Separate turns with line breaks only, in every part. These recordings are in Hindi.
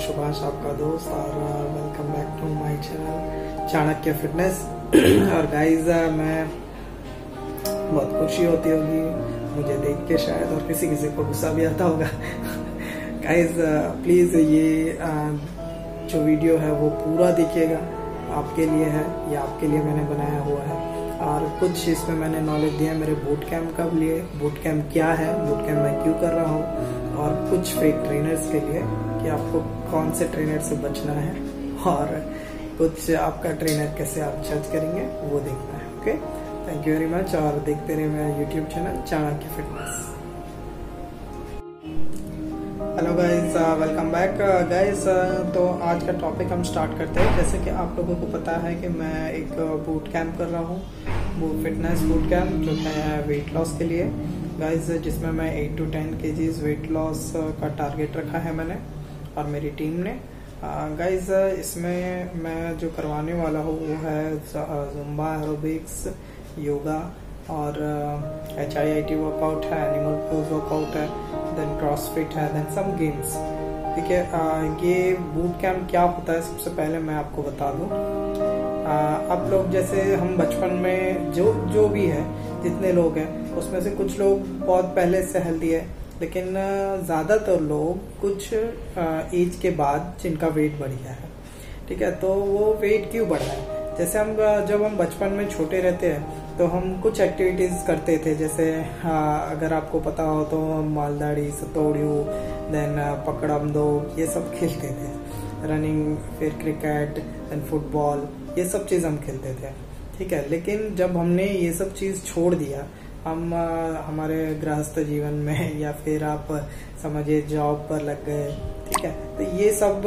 सुभाष आपका दोस्त और welcome back to my channel Chanakya fitness. और गाइस मैं बहुत खुशी होती होगी मुझे देख के शायद, और किसी किसी को गुस्सा भी आता होगा। गाइस प्लीज ये जो वीडियो है वो पूरा देखिएगा, आपके लिए है, ये आपके लिए मैंने बनाया हुआ है। और कुछ इसमें मैंने नॉलेज दिया मेरे बूट कैंप का लिए, बूट कैंप क्या है, बूट कैंप मैं क्यों कर रहा हूँ, और कुछ फेक ट्रेनर्स के लिए कि आपको कौन से ट्रेनर से बचना है, और कुछ आपका ट्रेनर कैसे आप जज करेंगे वो देखना है। Okay, thank you very much, और देखते रहिए मेरा YouTube channel Chanakya fitness. Hello guys, welcome back guys. तो आज का टॉपिक हम स्टार्ट करते हैं। जैसे कि आप लोगों को पता है कि मैं एक बूट कैंप कर रहा हूँ, वो फिटनेस बूट कैंप जो है वेट लॉस के लिए गाइस, जिसमें मैं 8 to 10 kgs वेट लॉस का टारगेट रखा है मैंने और मेरी टीम ने। गाइस इसमें मैं जो करवाने वाला हूँ वो है जुम्बा, एरोबिक्स, योगा और HIIT वर्कआउट है, एनिमल पोज वर्कआउट है, देन क्रॉसफिट है, देन सम गेम्स। ठीक है, ये बूट कैंप क्या होता है सबसे पहले मैं आपको बता दूं। आप लोग जैसे हम बचपन में जो भी है, जितने लोग हैं उसमें से कुछ लोग बहुत पहले से हेल्दी है, लेकिन ज्यादातर लोग कुछ एज के बाद जिनका वेट बढ़ गया है। ठीक है, तो वो वेट क्यों बढ़ा है? जैसे जब हम बचपन में छोटे रहते हैं तो हम कुछ एक्टिविटीज करते थे, जैसे अगर आपको पता हो तो मालदाड़ी, सतोड़ियो, देन पकड़म दो, ये सब खेलते थे, रनिंग, फिर क्रिकेट, देन फुटबॉल, ये सब चीज हम खेलते थे। ठीक है, लेकिन जब हमने ये सब चीज छोड़ दिया, हम हमारे गृहस्थ जीवन में या फिर आप समझिए जॉब पर लग गए, ठीक है, तो ये सब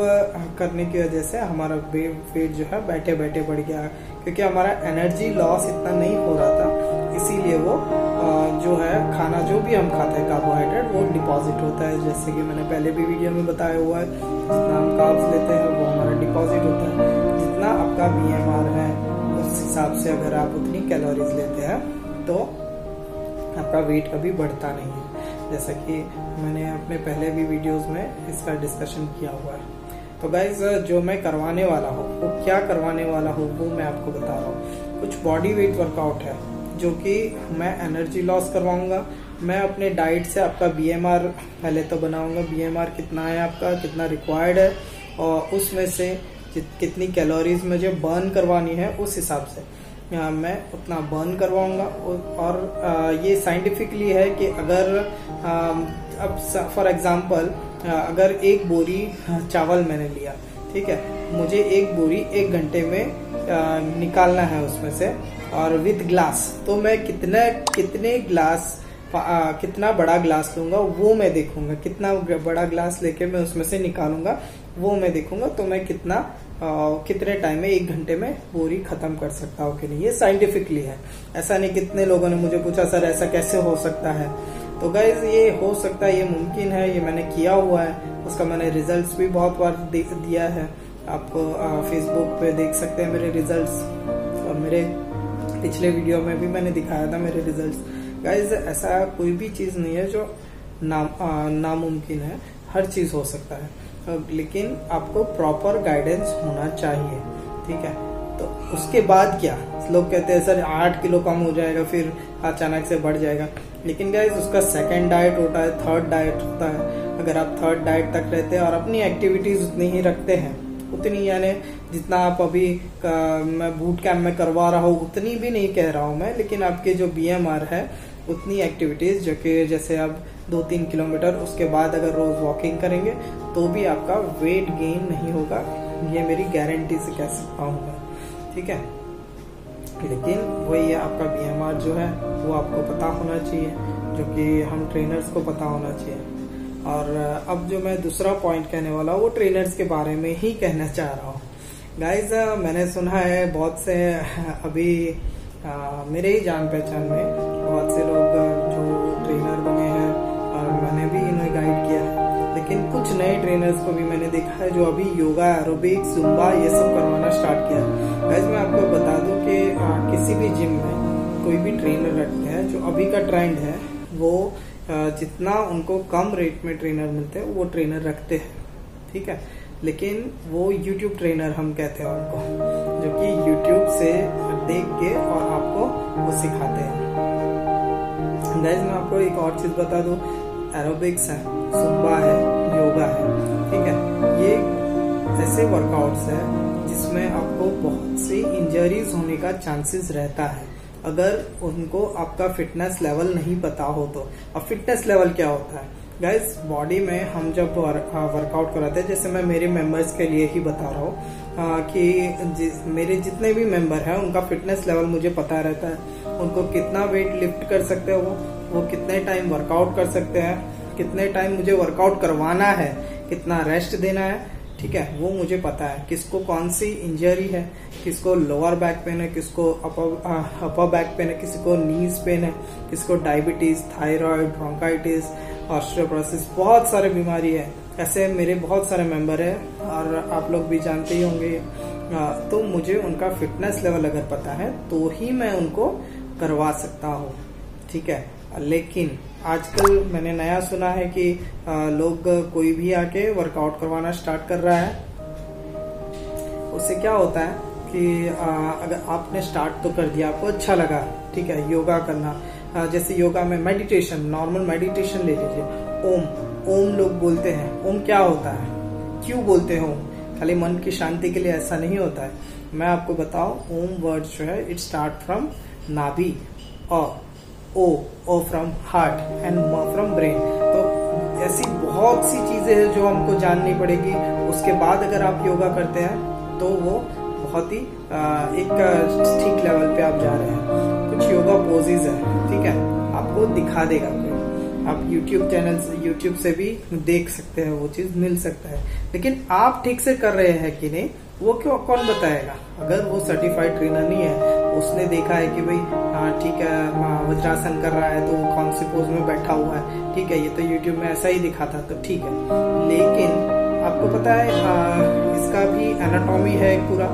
करने की वजह से हमारा वेट जो है बैठे बैठे बढ़ गया, क्योंकि हमारा एनर्जी लॉस इतना नहीं हो रहा था। इसीलिए वो जो है खाना जो भी हम खाते हैं कार्बोहाइड्रेट वो डिपॉजिट होता है, जैसे कि मैंने पहले भी वीडियो में बताया हुआ है, जितना हम कार्ब्स लेते हैं वो हमारा डिपॉजिट होता है। जितना आपका BMR है उस हिसाब से अगर आप उतनी कैलोरीज लेते हैं तो आपका वेट कभी बढ़ता नहीं है, जैसा कि मैंने अपने पहले भी वीडियोस में इसका डिस्कशन किया हुआ है। तो गाइज जो मैं करवाने वाला हूँ वो क्या करवाने वाला हूँ वो मैं आपको बता रहा हूँ। कुछ बॉडी वेट वर्कआउट है जो कि मैं एनर्जी लॉस करवाऊंगा। मैं अपने डाइट से आपका BMR पहले तो बनाऊंगा, BMR कितना है आपका, कितना रिक्वायर्ड है, और उसमें से कितनी कैलोरीज मुझे बर्न करवानी है उस हिसाब से मैं उतना बर्न करवाऊंगा। और ये साइंटिफिकली है कि अगर अब फॉर एग्जांपल अगर एक बोरी चावल मैंने लिया, ठीक है, मुझे एक बोरी 1 घंटे में निकालना है उसमें से, और विद ग्लास, तो मैं कितने ग्लास कितना बड़ा ग्लास लूंगा वो मैं देखूंगा, कितना बड़ा ग्लास लेके मैं उसमें से निकालूंगा वो मैं देखूंगा, तो मैं कितने टाइम में 1 घंटे में बोरी खत्म कर सकता हूँ कि नहीं। ये साइंटिफिकली है, ऐसा नहीं। कितने लोगों ने मुझे पूछा सर ऐसा कैसे हो सकता है, तो गाइज ये हो सकता है, ये मुमकिन है, ये मैंने किया हुआ है, उसका मैंने रिजल्ट्स भी बहुत बार दिया है। आपको फेसबुक पे देख सकते हैं मेरे रिजल्ट्स, और मेरे पिछले वीडियो में भी मैंने दिखाया था मेरे रिजल्ट्स। गाइज ऐसा कोई भी चीज नहीं है जो नामुमकिन है, हर चीज हो सकता है, लेकिन आपको प्रॉपर गाइडेंस होना चाहिए। ठीक है, तो उसके बाद क्या, लोग कहते हैं सर 8 किलो कम हो जाएगा फिर अचानक से बढ़ जाएगा, लेकिन गाइस उसका सेकंड डाइट होता है, थर्ड डाइट होता है। अगर आप थर्ड डाइट तक रहते हैं और अपनी एक्टिविटीज उतनी ही रखते हैं, उतनी यानी जितना आप अभी मैं बूट कैंप में करवा रहा हूँ उतनी भी नहीं कह रहा हूँ मैं, लेकिन आपके जो BMR है उतनी एक्टिविटीज जो कि जैसे आप 2-3 किलोमीटर उसके बाद अगर रोज वॉकिंग करेंगे तो भी आपका वेट गेन नहीं होगा, ये मेरी गारंटी से कह सकता हूँ मैं। ठीक है, लेकिन वही आपका BMR जो है वो आपको पता होना चाहिए, जो कि हम ट्रेनर्स को पता होना चाहिए। और अब जो मैं दूसरा पॉइंट कहने वाला हूँ वो ट्रेनर्स के बारे में ही कहना चाह रहा हूँ। गाइज मैंने सुना है बहुत से अभी मेरे ही जान पहचान में बहुत से लोग जो ट्रेनर बने हैं, और मैंने भी इन्हें गाइड किया है, लेकिन कुछ नए ट्रेनर्स को भी मैंने देखा है जो अभी योगा, एरोबिक्स, जुम्बा ये सब करवाना स्टार्ट किया है। गाइज मैं आपको बता दूं कि किसी भी जिम में कोई भी ट्रेनर रखते हैं, जो अभी का ट्रेंड है वो जितना उनको कम रेट में ट्रेनर मिलते हैं वो ट्रेनर रखते हैं। ठीक है, लेकिन वो यूट्यूब ट्रेनर हम कहते हैं उनको, जो कि यूट्यूब से देख के और आपको वो सिखाते हैं। गाइस मैं आपको एक और चीज बता दूं, एरोबिक्स है, सुम्बा है, योगा है, ठीक है, ये ऐसे वर्कआउट्स है जिसमें आपको बहुत सी इंजरीज होने का चांसेस रहता है अगर उनको आपका फिटनेस लेवल नहीं पता हो तो। अब फिटनेस लेवल क्या होता है गाइस, बॉडी में हम जब वर्कआउट कराते हैं, जैसे मैं मेरे मेंबर्स के लिए ही बता रहा हूँ कि मेरे जितने भी मेंबर हैं उनका फिटनेस लेवल मुझे पता रहता है, उनको कितना वेट लिफ्ट कर सकते हैं, वो कितने टाइम वर्कआउट कर सकते हैं, कितने टाइम मुझे वर्कआउट करवाना है, कितना रेस्ट देना है, ठीक है, वो मुझे पता है। किसको कौन सी इंजरी है, किसको लोअर बैक पेन है, किसको अपर बैक पेन है, किसी को नीज पेन है, किसको डायबिटीज, थायराइड, ब्रोंकाइटिस, ऑस्टियोपोरोसिस, बहुत सारे बीमारी है। ऐसे मेरे बहुत सारे मेंबर है और आप लोग भी जानते ही होंगे। तो मुझे उनका फिटनेस लेवल अगर पता है तो ही मैं उनको करवा सकता हूँ, ठीक है। लेकिन आजकल मैंने नया सुना है कि लोग कोई भी आके वर्कआउट करवाना स्टार्ट कर रहा है। उससे क्या होता है कि अगर आपने स्टार्ट तो कर दिया, आपको अच्छा लगा, ठीक है, योगा करना, जैसे योगा में मेडिटेशन, नॉर्मल मेडिटेशन ले लीजिए, ओम लोग बोलते हैं। ओम क्या होता है, क्यों बोलते हैं ओम? खाली मन की शांति के लिए ऐसा नहीं होता है। मैं आपको बताऊं, ओम वर्ड जो है इट स्टार्ट फ्रॉम नाभि, और O from heart and M from brain. तो ऐसी बहुत सी चीजें हैं जो हमको जाननी पड़ेगी। उसके बाद अगर आप योगा करते हैं तो वो बहुत ही एक ठीक लेवल पे आप जा रहे हैं। कुछ योगा पोजेज है, ठीक है, आपको दिखा देगा कोई, आप यूट्यूब चैनल से, यूट्यूब से भी देख सकते हैं, वो चीज मिल सकता है। लेकिन आप ठीक से कर रहे हैं कि नहीं, वो क्यों कौन बताएगा? अगर वो सर्टिफाइड ट्रेनर नहीं है, उसने देखा है कि भाई ठीक है वज्रासन कर रहा है तो वो कौन सी पोज में बैठा हुआ है, ठीक है, ये तो यूट्यूब में ऐसा ही दिखा था तो ठीक है। लेकिन आपको पता है इसका भी एनाटॉमी है, पूरा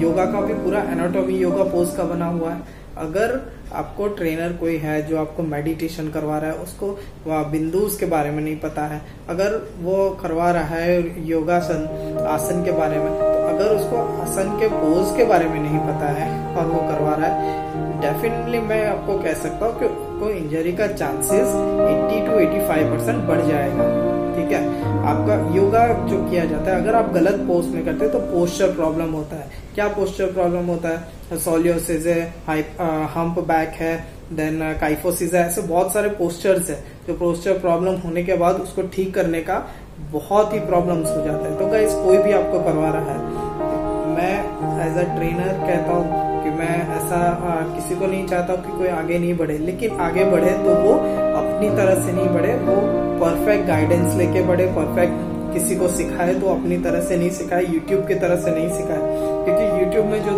योगा का भी पूरा एनाटॉमी योगा पोज का बना हुआ है। अगर आपको ट्रेनर कोई है जो आपको मेडिटेशन करवा रहा है, उसको बिंदुस के बारे में नहीं पता है, अगर वो करवा रहा है योगासन, आसन के बारे में, तो अगर उसको आसन के पोज के बारे में नहीं पता है और वो करवा रहा है, डेफिनेटली मैं आपको कह सकता हूँ कि आपको इंजरी का चांसेस 80 to 85% बढ़ जाएगा, ठीक है। आपका योगा जो किया जाता है, अगर आप गलत पोज में करते हैं तो पोस्चर प्रॉब्लम होता है। क्या पोस्चर प्रॉब्लम होता है? सोलियोसिस है, हम्प बैक है, देन काइफोसिस है, ऐसे बहुत सारे पोस्चर्स है जो पोस्चर प्रॉब्लम होने के बाद उसको ठीक करने का बहुत ही प्रॉब्लम्स हो जाता है। तो गाइस कोई भी आपको करवा रहा है, मैं एज अ ट्रेनर कहता हूँ कि मैं ऐसा किसी को नहीं चाहता कि कोई आगे नहीं बढ़े, लेकिन आगे बढ़े तो वो अपनी तरह से नहीं बढ़े, वो परफेक्ट गाइडेंस लेके बढ़े, परफेक्ट किसी को सिखाए तो अपनी तरह से नहीं सिखाए, यूट्यूब की तरह से नहीं सिखाए। क्योंकि यूट्यूब में जो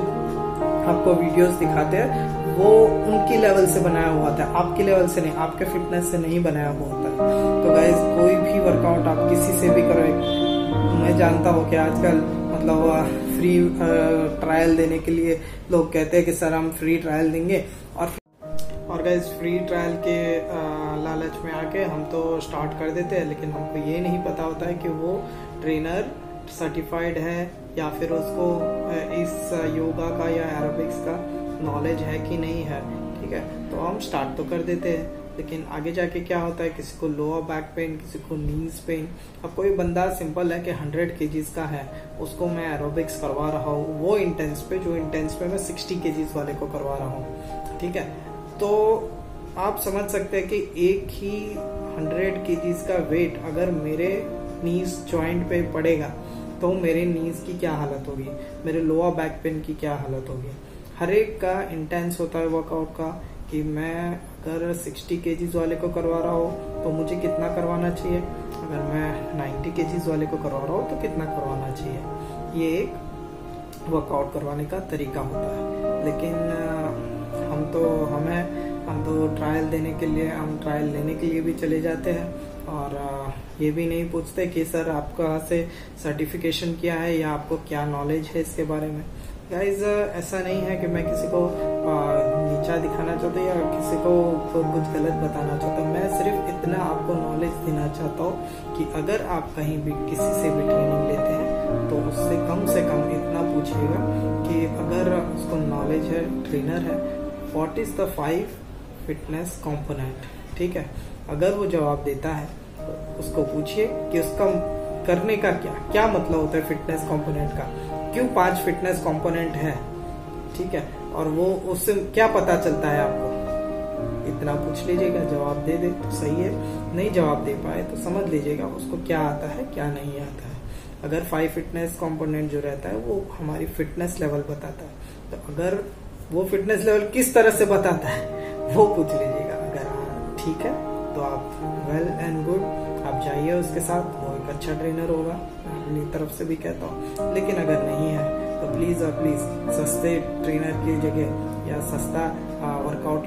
आपको वीडियोस दिखाते हैं वो उनकी लेवल से बनाया हुआ होता है, आपके लेवल से नहीं, आपके फिटनेस से नहीं बनाया हुआ होता है। तो गाइस कोई भी वर्कआउट आप किसी से भी करो, मैं जानता हूँ कि आजकल मतलब फ्री ट्रायल देने के लिए लोग कहते हैं कि सर हम फ्री ट्रायल देंगे, और गाइस फ्री ट्रायल के लालच में आके हम तो स्टार्ट कर देते हैं, लेकिन हमको ये नहीं पता होता है कि वो ट्रेनर सर्टिफाइड है या फिर उसको इस योगा का या एरोबिक्स का नॉलेज है कि नहीं है, ठीक है। तो हम स्टार्ट तो कर देते हैं, लेकिन आगे जाके क्या होता है, किसी को लोअर बैक पेन, किसी को नीज पेन। अब कोई बंदा सिंपल है कि 100 kgs का है, उसको मैं एरोबिक्स करवा रहा हूँ वो इंटेंस पे, जो इंटेंस पे मैं 60 kgs वाले को करवा रहा हूँ, ठीक है। तो आप समझ सकते हैं कि एक ही 100 kgs का वेट अगर मेरे नीज जॉइंट पे पड़ेगा तो मेरे नीज की क्या हालत होगी, मेरे लोअर बैक पेन की क्या हालत होगी। हर एक का इंटेंस होता है वर्कआउट का कि मैं अगर 60 kgs वाले को करवा रहा हूँ तो मुझे कितना करवाना चाहिए, अगर मैं 90 kgs वाले को करवा रहा हूँ तो कितना करवाना चाहिए। ये एक वर्कआउट करवाने का तरीका होता है। लेकिन हम तो ट्रायल देने के लिए, हम ट्रायल लेने के लिए भी चले जाते हैं और ये भी नहीं पूछते कि सर आप कहाँ से सर्टिफिकेशन किया है या आपको क्या नॉलेज है इसके बारे में। गाइज ऐसा नहीं है कि मैं किसी को नीचा दिखाना चाहता हूँ या किसी को कुछ गलत बताना चाहता हूँ। मैं सिर्फ इतना आपको नॉलेज देना चाहता हूँ कि अगर आप कहीं भी किसी से भी ट्रेनिंग लेते हैं तो उससे कम इतना पूछिएगा कि अगर उसको नॉलेज है, ट्रेनर है, what is the 5 fitness component. ठीक है, अगर वो जवाब देता है तो उसको पूछिए कि उसका करने का क्या मतलब होता है फिटनेस कंपोनेंट का, क्यों 5 फिटनेस कंपोनेंट है। ठीक है, और वो उससे क्या पता चलता है आपको, इतना पूछ लीजिएगा। जवाब दे दे तो सही है, नहीं जवाब दे पाए तो समझ लीजिएगा उसको क्या आता है क्या नहीं आता है। अगर 5 फिटनेस कंपोनेंट जो रहता है वो हमारी फिटनेस लेवल बताता है, तो अगर वो फिटनेस लेवल किस तरह से बताता है वो पूछ लीजिएगा। अगर ठीक है तो आप वेल एंड गुड, आप जाइए उसके साथ, वो एक अच्छा ट्रेनर होगा, मैं अपनी तरफ से भी कहता हूँ। लेकिन अगर नहीं है तो प्लीज और प्लीज सस्ते ट्रेनर की जगह या सस्ता वर्कआउट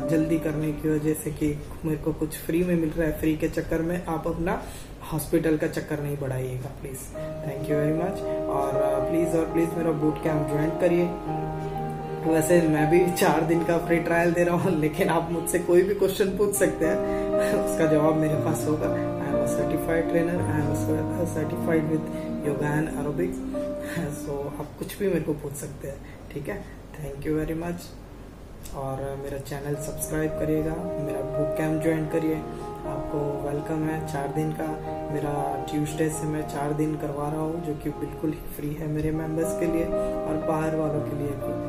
जल्दी करने की वजह से कि मेरे को कुछ फ्री में मिल रहा है, फ्री के चक्कर में आप अपना हॉस्पिटल का चक्कर नहीं बढ़ाइएगा please. Thank you very much. और प्लीज मेरा बूट कैंप ज्वाइन करिए। वैसे मैं भी 4 दिन का फ्री ट्रायल दे रहा हूँ, लेकिन आप मुझसे कोई भी क्वेश्चन पूछ सकते हैं उसका जवाब मेरे पास होगा। I am a certified trainer, I am certified with yoga and aerobics, so आप कुछ भी मेरे को पूछ सकते हैं। ठीक है, थैंक यू वेरी मच। और मेरा चैनल सब्सक्राइब करिएगा, मेरा बूट कैंप ज्वाइन करिए, आपको वेलकम है 4 दिन का। मेरा ट्यूसडे से मैं 4 दिन करवा रहा हूँ, जो कि बिल्कुल ही फ्री है मेरे मेंबर्स के लिए और बाहर वालों के लिए भी।